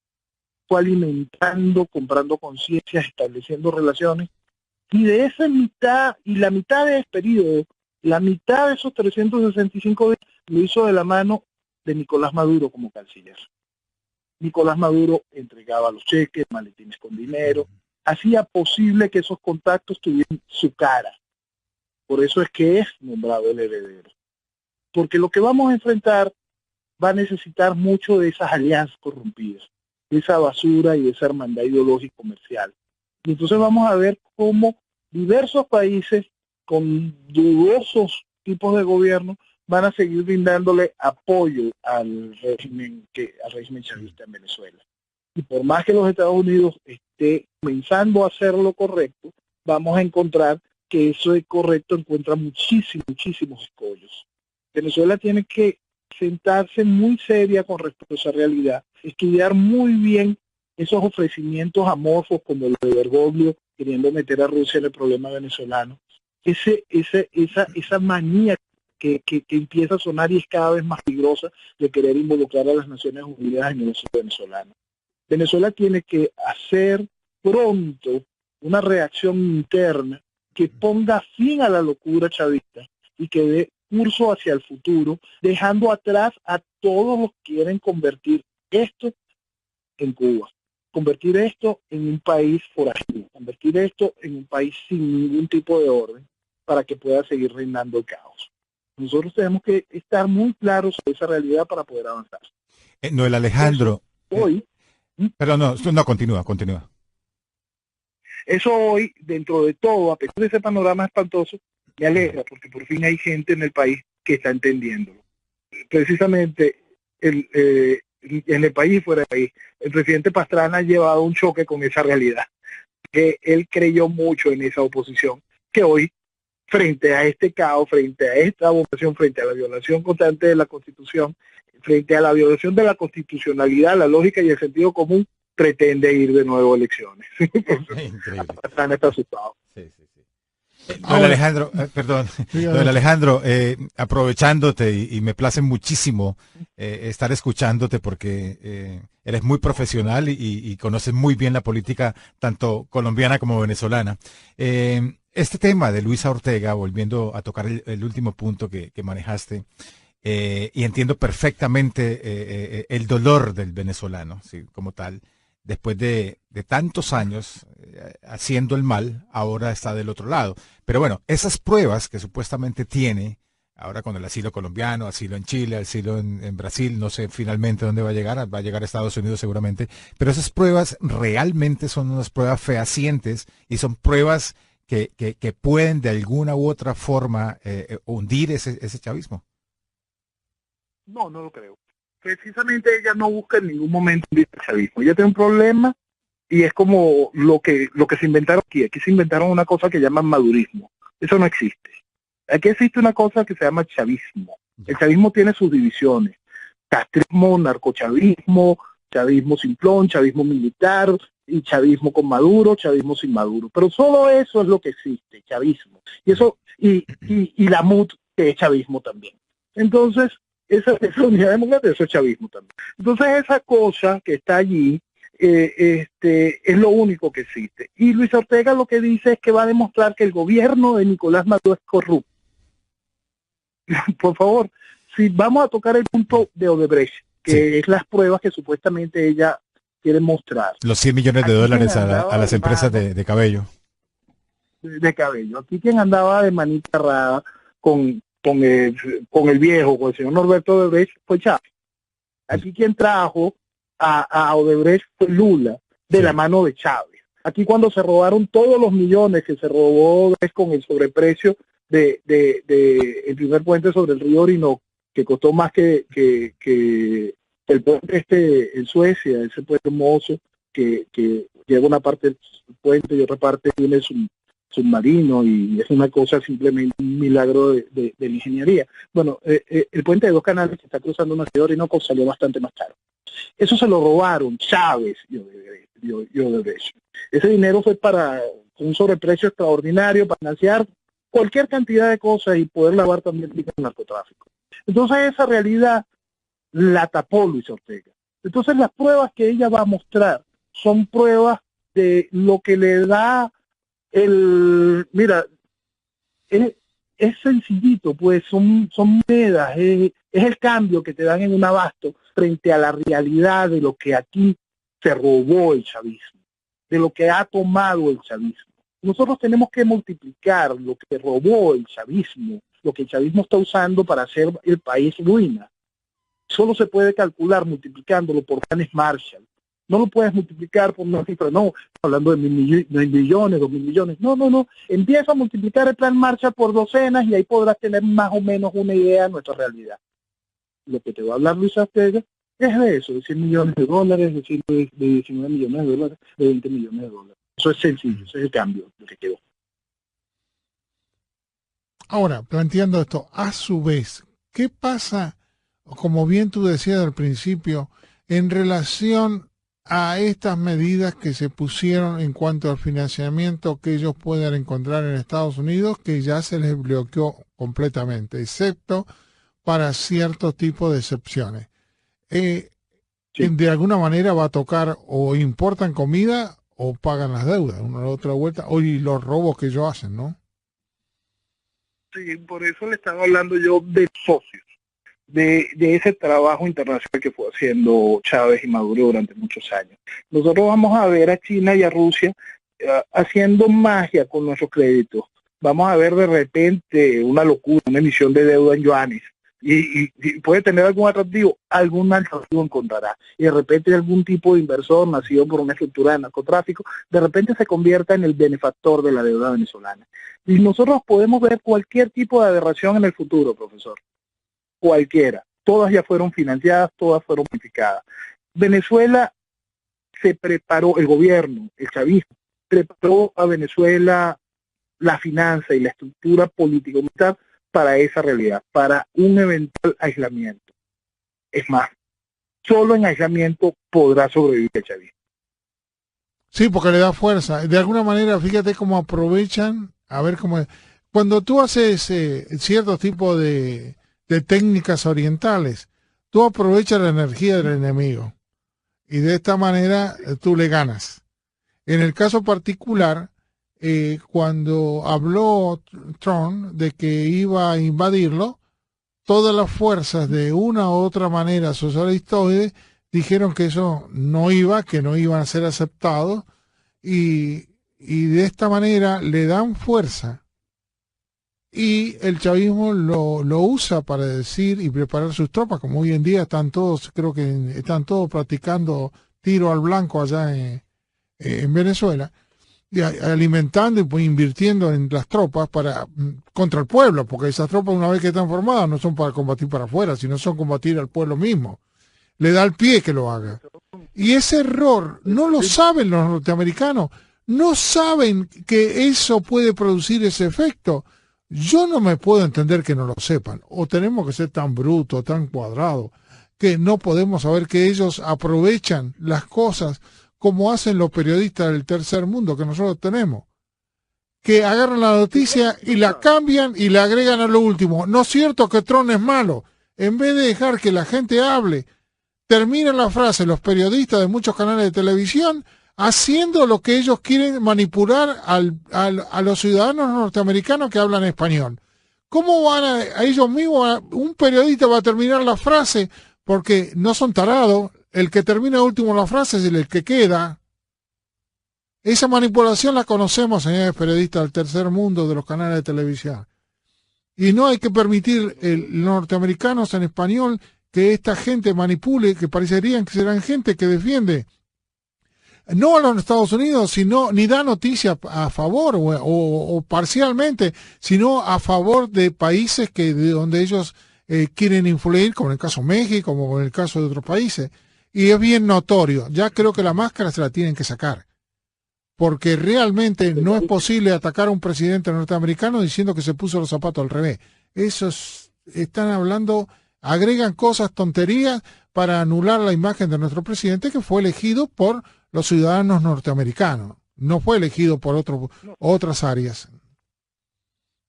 Fue alimentando, comprando conciencias, estableciendo relaciones. Y de esa mitad, y la mitad de ese periodo, la mitad de esos 365 días, lo hizo de la mano de Nicolás Maduro como canciller. Nicolás Maduro entregaba los cheques, maletines con dinero, hacía posible que esos contactos tuvieran su cara. Por eso es que es nombrado el heredero. Porque lo que vamos a enfrentar va a necesitar mucho de esas alianzas corrompidas, de esa basura y de esa hermandad ideológica comercial. Y entonces vamos a ver cómo diversos países con dudosos tipos de gobierno van a seguir brindándole apoyo al régimen chavista en Venezuela. Y por más que los Estados Unidos esté comenzando a hacer lo correcto, vamos a encontrar que eso de correcto encuentra muchísimos escollos. Venezuela tiene que sentarse muy seria con respecto a esa realidad, estudiar muy bien esos ofrecimientos amorfos como el de Bergoglio queriendo meter a Rusia en el problema venezolano, esa manía que empieza a sonar y es cada vez más peligrosa de querer involucrar a las Naciones Unidas en el asunto venezolano. Venezuela tiene que hacer pronto una reacción interna que ponga fin a la locura chavista y que dé curso hacia el futuro, dejando atrás a todos los que quieren convertir esto en Cuba, convertir esto en un país forajido, convertir esto en un país sin ningún tipo de orden para que pueda seguir reinando el caos. Nosotros tenemos que estar muy claros sobre esa realidad para poder avanzar. Noel Alejandro. Hoy, Perdón, no, continúa. Eso hoy, dentro de todo, a pesar de ese panorama espantoso, me alegra porque por fin hay gente en el país que está entendiéndolo. Precisamente en el país y fuera del país, el presidente Pastrana ha llevado un choque con esa realidad, que él creyó mucho en esa oposición, que hoy, frente a este caos, frente a esta abominación, frente a la violación constante de la Constitución, frente a la violación de la constitucionalidad, la lógica y el sentido común, pretende ir de nuevo a elecciones. Increíble. Pastrana está asustado. Sí. Don Alejandro, don Alejandro, aprovechándote y me place muchísimo estar escuchándote porque eres muy profesional y conoces muy bien la política tanto colombiana como venezolana. Este tema de Luisa Ortega, volviendo a tocar el último punto que manejaste, y entiendo perfectamente el dolor del venezolano, ¿sí? Como tal. Después de tantos años haciendo el mal, ahora está del otro lado. Pero bueno, esas pruebas que supuestamente tiene, ahora con el asilo colombiano, asilo en Chile, asilo en Brasil, no sé finalmente dónde va a llegar a Estados Unidos seguramente, pero esas pruebas realmente son unas pruebas fehacientes y son pruebas que pueden de alguna u otra forma hundir ese chavismo. No lo creo. Precisamente ella no busca en ningún momento el chavismo. Ella tiene un problema y es como lo que se inventaron aquí. Aquí se inventaron una cosa que llaman madurismo. Eso no existe. Aquí existe una cosa que se llama chavismo. El chavismo tiene sus divisiones. Castrismo, narcochavismo, chavismo simplón, chavismo militar, y chavismo con Maduro, chavismo sin Maduro. Pero solo eso es lo que existe, chavismo. Y eso, y la MUD, que es chavismo también. Entonces, esa unidad democrática, eso es chavismo también. Entonces esa cosa que está allí es lo único que existe. Y Luis Ortega lo que dice es que va a demostrar que el gobierno de Nicolás Maduro es corrupto. Por favor, si vamos a tocar el punto de Odebrecht, que es las pruebas que supuestamente ella quiere mostrar. Los 100 millones de dólares a las empresas de cabello. De cabello. Aquí quien andaba de manita rara con el viejo, con el señor Norberto Odebrecht, fue Chávez. Aquí quien trajo a Odebrecht fue Lula, de la mano de Chávez. Aquí cuando se robaron todos los millones que se robó Odebrecht con el sobreprecio de el primer puente sobre el río Orinoco, que costó más que el puente en Suecia, ese puente hermoso que lleva una parte del puente y otra parte tiene su submarino, y es una cosa simplemente un milagro de la ingeniería. Bueno, el puente de 2 canales que está cruzando una ciudad de Orinoco salió bastante más caro. Eso se lo robaron Chávez y Odebrecht. Ese dinero fue para un sobreprecio extraordinario, para financiar cualquier cantidad de cosas y poder lavar también el narcotráfico. Entonces esa realidad la tapó Luis Ortega. Entonces las pruebas que ella va a mostrar son pruebas de lo que le da mira, es sencillito, pues son monedas, es el cambio que te dan en un abasto frente a la realidad de lo que aquí se robó el chavismo, de lo que ha tomado el chavismo. Nosotros tenemos que multiplicar lo que robó el chavismo, lo que el chavismo está usando para hacer el país ruina. Solo se puede calcular multiplicándolo por planes Marshall. No lo puedes multiplicar por una cifra, no, hablando de 1.000 millones, 2.000 millones. No. Empieza a multiplicar el plan Marshall por docenas y ahí podrás tener más o menos una idea de nuestra realidad. Lo que te va a hablar Luis Ortega es de eso, de 100 millones de dólares, de 19 millones de dólares, de 20 millones de dólares. Eso es sencillo, ese es el cambio lo que quedó. Ahora, planteando esto, a su vez, ¿qué pasa, como bien tú decías al principio, en relación a estas medidas que se pusieron en cuanto al financiamiento que ellos puedan encontrar en Estados Unidos, que ya se les bloqueó completamente, excepto para ciertos tipos de excepciones? Sí. De alguna manera va a tocar o importan comida o pagan las deudas, una u otra vuelta, o y los robos que ellos hacen, ¿no? Sí, por eso le estaba hablando yo de socios, de ese trabajo internacional que fue haciendo Chávez y Maduro durante muchos años. Nosotros vamos a ver a China y a Rusia haciendo magia con nuestros créditos. Vamos a ver de repente una locura, una emisión de deuda en yuanes. Y puede tener algún atractivo encontrará. Y de repente algún tipo de inversor nacido por una estructura de narcotráfico, de repente se convierta en el benefactor de la deuda venezolana. Y nosotros podemos ver cualquier tipo de aberración en el futuro, profesor. Cualquiera. Todas ya fueron financiadas, todas fueron modificadas. Venezuela se preparó, el gobierno, el chavismo, preparó a Venezuela la finanza y la estructura político-militar para esa realidad, para un eventual aislamiento. Es más, solo en aislamiento podrá sobrevivir el chavismo. Sí, porque le da fuerza. De alguna manera, fíjate cómo aprovechan, a ver cómo... Cuando tú haces ciertos tipos de técnicas orientales, tú aprovechas la energía del enemigo y de esta manera tú le ganas. En el caso particular, cuando habló Trump de que iba a invadirlo, todas las fuerzas de una u otra manera socialistoides dijeron que eso no iba, que no iban a ser aceptados y de esta manera le dan fuerza y el chavismo lo usa para decir y preparar sus tropas, como hoy en día están todos, creo que están todos practicando tiro al blanco allá en Venezuela, y alimentando y pues, invirtiendo en las tropas contra el pueblo, porque esas tropas una vez que están formadas no son para combatir para afuera, sino son combatir al pueblo mismo. Le da el pie que lo haga. Y ese error no lo saben los norteamericanos, no saben que eso puede producir ese efecto. Yo no me puedo entender que no lo sepan, o tenemos que ser tan brutos, tan cuadrados, que no podemos saber que ellos aprovechan las cosas como hacen los periodistas del tercer mundo que nosotros tenemos, que agarran la noticia y la cambian y le agregan a lo último. No es cierto que Trump es malo. En vez de dejar que la gente hable, terminan la frase los periodistas de muchos canales de televisión haciendo lo que ellos quieren, manipular a los ciudadanos norteamericanos que hablan español. ¿Cómo van a ellos mismos? Un periodista va a terminar la frase porque no son tarados. El que termina último la frase es el que queda. Esa manipulación la conocemos, señores periodistas del tercer mundo de los canales de televisión. Y no hay que permitir los norteamericanos en español que esta gente manipule, que parecerían que serán gente que defiende no a los Estados Unidos, sino ni da noticia a favor o parcialmente, sino a favor de países de donde ellos quieren influir, como en el caso de México, como en el caso de otros países. Y es bien notorio. Ya creo que la máscara se la tienen que sacar. Porque realmente no es posible atacar a un presidente norteamericano diciendo que se puso los zapatos al revés. Están hablando, agregan cosas, tonterías, para anular la imagen de nuestro presidente que fue elegido por los ciudadanos norteamericanos. No fue elegido por otras áreas.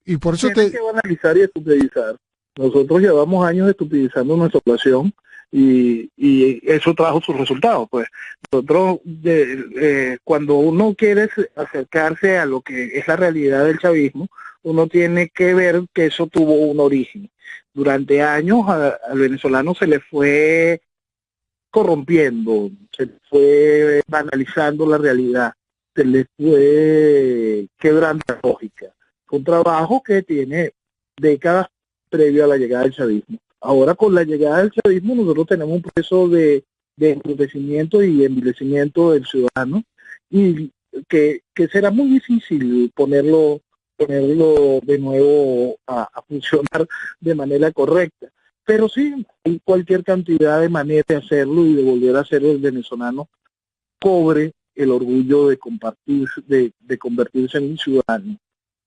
Y por eso Tienen que banalizar y estupidizar. Nosotros llevamos años estupidizando nuestra población y eso trajo sus resultados. Pues nosotros, cuando uno quiere acercarse a lo que es la realidad del chavismo, uno tiene que ver que eso tuvo un origen. Durante años al venezolano se le fue corrompiendo, se le fue banalizando la realidad, se le fue quebrando la lógica. Fue un trabajo que tiene décadas previo a la llegada del chavismo. Ahora, con la llegada del chavismo, nosotros tenemos un proceso de embrutecimiento y envilecimiento del ciudadano, y que será muy difícil ponerlo de nuevo a funcionar de manera correcta. Pero sí, hay cualquier cantidad de maneras de hacerlo y de volver a ser el venezolano cobre el orgullo de compartir, de convertirse en un ciudadano,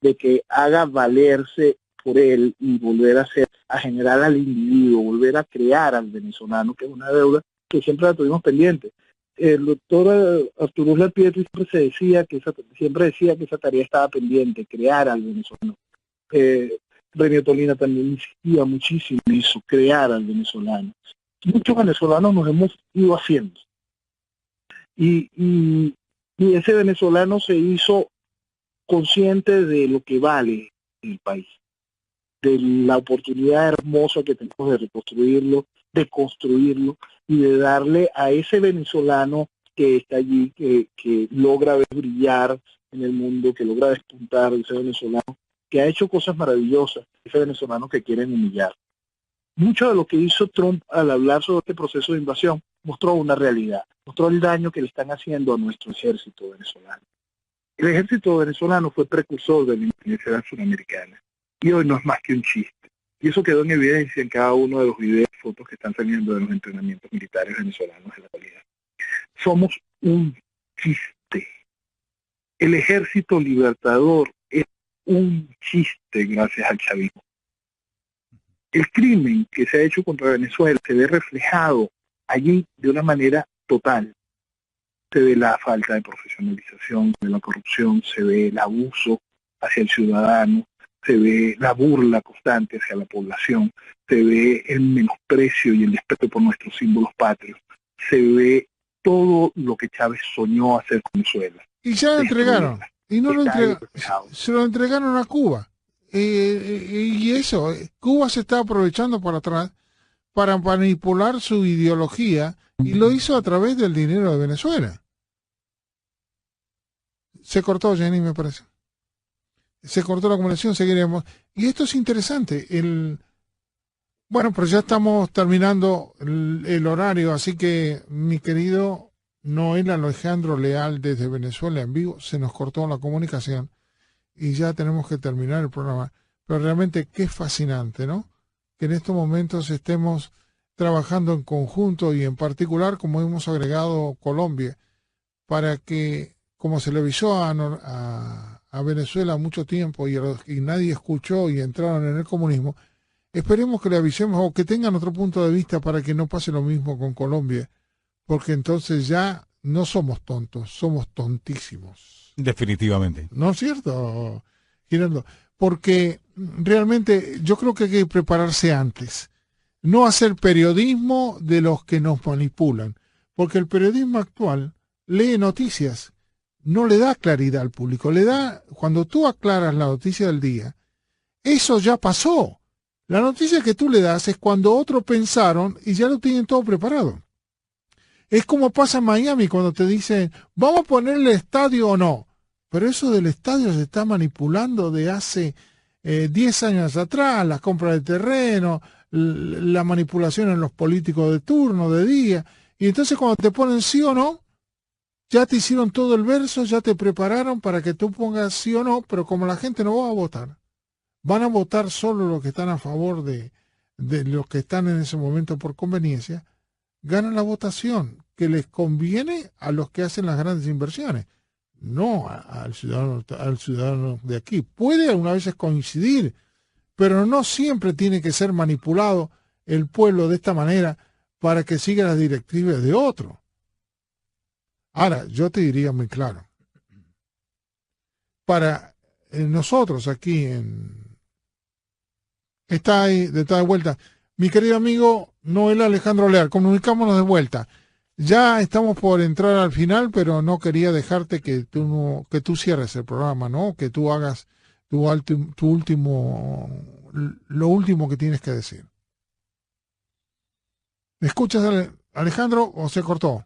de que haga valerse por él y volver a generar al individuo, volver a crear al venezolano, que es una deuda que siempre la tuvimos pendiente. El doctor Arturo Uslar Pietri siempre decía que esa tarea estaba pendiente, crear al venezolano. Renio Tolina también insistía muchísimo en eso, crear al venezolano. Muchos venezolanos nos hemos ido haciendo. Y ese venezolano se hizo consciente de lo que vale el país, de la oportunidad hermosa que tenemos de reconstruirlo, de construirlo y de darle a ese venezolano que está allí, que logra ver brillar en el mundo, que logra despuntar, ese venezolano que ha hecho cosas maravillosas, ese venezolano que quieren humillar. Mucho de lo que hizo Trump al hablar sobre este proceso de invasión mostró una realidad, mostró el daño que le están haciendo a nuestro ejército venezolano. El ejército venezolano fue precursor de la independencia suramericana y hoy no es más que un chiste. Y eso quedó en evidencia en cada uno de los videos y fotos que están saliendo de los entrenamientos militares venezolanos en la actualidad. Somos un chiste. El ejército libertador es un chiste gracias al chavismo. El crimen que se ha hecho contra Venezuela se ve reflejado allí de una manera total. Se ve la falta de profesionalización, se ve la corrupción, se ve el abuso hacia el ciudadano, se ve la burla constante hacia la población, se ve el menosprecio y el desprecio por nuestros símbolos patrios, se ve todo lo que Chávez soñó hacer con Venezuela. Y ya lo entregaron, y no lo entregaron, se lo entregaron a Cuba. Y eso, Cuba se está aprovechando para manipular su ideología y lo hizo a través del dinero de Venezuela. Se cortó, Jenny, me parece. Se cortó la comunicación, seguiremos. Y esto es interesante. Bueno, pero ya estamos terminando el horario, así que mi querido Noel Alejandro Leal desde Venezuela en vivo, se nos cortó la comunicación y ya tenemos que terminar el programa. Pero realmente qué fascinante, ¿no? Que en estos momentos estemos trabajando en conjunto y en particular, como hemos agregado Colombia, para que, como se le avisó a Venezuela mucho tiempo y nadie escuchó y entraron en el comunismo, esperemos que le avisemos o que tengan otro punto de vista para que no pase lo mismo con Colombia, porque entonces ya no somos tontos, somos tontísimos. Definitivamente. ¿No es cierto, Giraldo? Porque realmente yo creo que hay que prepararse antes, no hacer periodismo de los que nos manipulan, porque el periodismo actual lee noticias, no le da claridad al público, cuando tú aclaras la noticia del día, eso ya pasó. La noticia que tú le das es cuando otros pensaron y ya lo tienen todo preparado. Es como pasa en Miami cuando te dicen, vamos a ponerle estadio o no. Pero eso del estadio se está manipulando de hace 10 años atrás, las compras de terreno, la manipulación en los políticos de turno, de día. Y entonces cuando te ponen sí o no, ya te hicieron todo el verso, ya te prepararon para que tú pongas sí o no, pero como la gente no va a votar, van a votar solo los que están a favor de los que están en ese momento por conveniencia, ganan la votación que les conviene a los que hacen las grandes inversiones, no al ciudadano de aquí. Puede algunas veces coincidir, pero no siempre tiene que ser manipulado el pueblo de esta manera para que siga las directivas de otro. Ahora, yo te diría muy claro, para nosotros aquí está ahí, de toda vuelta, mi querido amigo Noel Alejandro Leal, comunicámonos de vuelta. Ya estamos por entrar al final, pero no quería dejarte que tú cierres el programa, ¿no? Que tú hagas tu último, lo último que tienes que decir. ¿Me escuchas, Alejandro, o se cortó?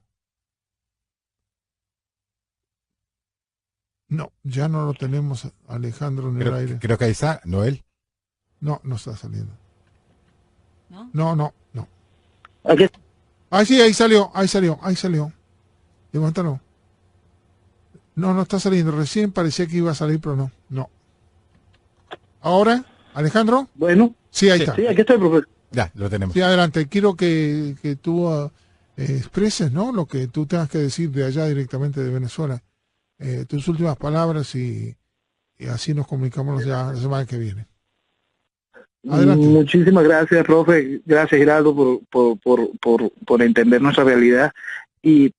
No, ya no lo tenemos, Alejandro, en el aire. Creo que ahí está, Noel. No, no está saliendo. ¿No? No. Aquí. Ah, sí, ahí salió. Levántalo. No está saliendo. Recién parecía que iba a salir, pero no. ¿Ahora, Alejandro? Bueno. Sí, ahí está. Sí, aquí estoy, profesor. Ya, lo tenemos. Sí, adelante. Quiero que tú expreses, ¿no? Lo que tú tengas que decir de allá directamente de Venezuela. Tus últimas palabras y así nos comunicamos ya la semana que viene. Adelante. Muchísimas gracias, profe. Gracias, Giraldo, por entender nuestra realidad. Y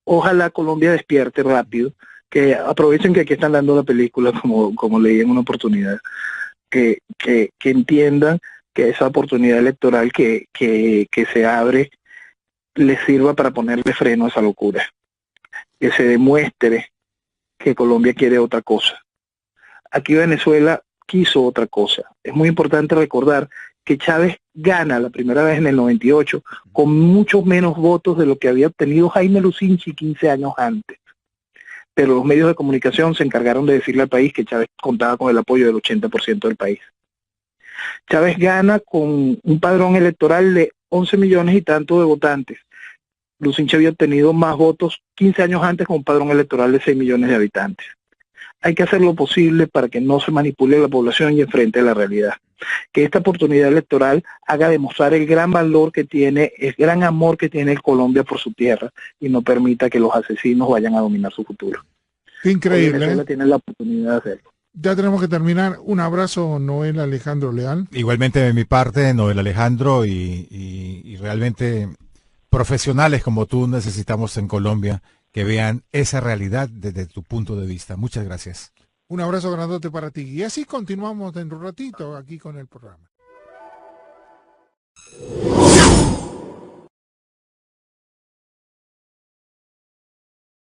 ojalá Colombia despierte rápido, que aprovechen que aquí están dando la película como leí en una oportunidad, que entiendan que esa oportunidad electoral que se abre les sirva para ponerle freno a esa locura. Que se demuestre que Colombia quiere otra cosa. Aquí Venezuela quiso otra cosa. Es muy importante recordar que Chávez gana la primera vez en el 98 con muchos menos votos de lo que había obtenido Jaime Lucinchi 15 años antes. Pero los medios de comunicación se encargaron de decirle al país que Chávez contaba con el apoyo del 80% del país. Chávez gana con un padrón electoral de 11 millones y tanto de votantes. Lucinchi había obtenido más votos 15 años antes con un padrón electoral de 6 millones de habitantes. Hay que hacer lo posible para que no se manipule la población y enfrente a la realidad. Que esta oportunidad electoral haga demostrar el gran valor que tiene, el gran amor que tiene Colombia por su tierra y no permita que los asesinos vayan a dominar su futuro. Qué increíble. Venezuela tiene la oportunidad de hacerlo. Ya tenemos que terminar. Un abrazo, Noel Alejandro Leal. Igualmente de mi parte, Noel Alejandro, y realmente profesionales como tú necesitamos en Colombia que vean esa realidad desde tu punto de vista. Muchas gracias. Un abrazo grandote para ti. Y así continuamos dentro de un ratito aquí con el programa.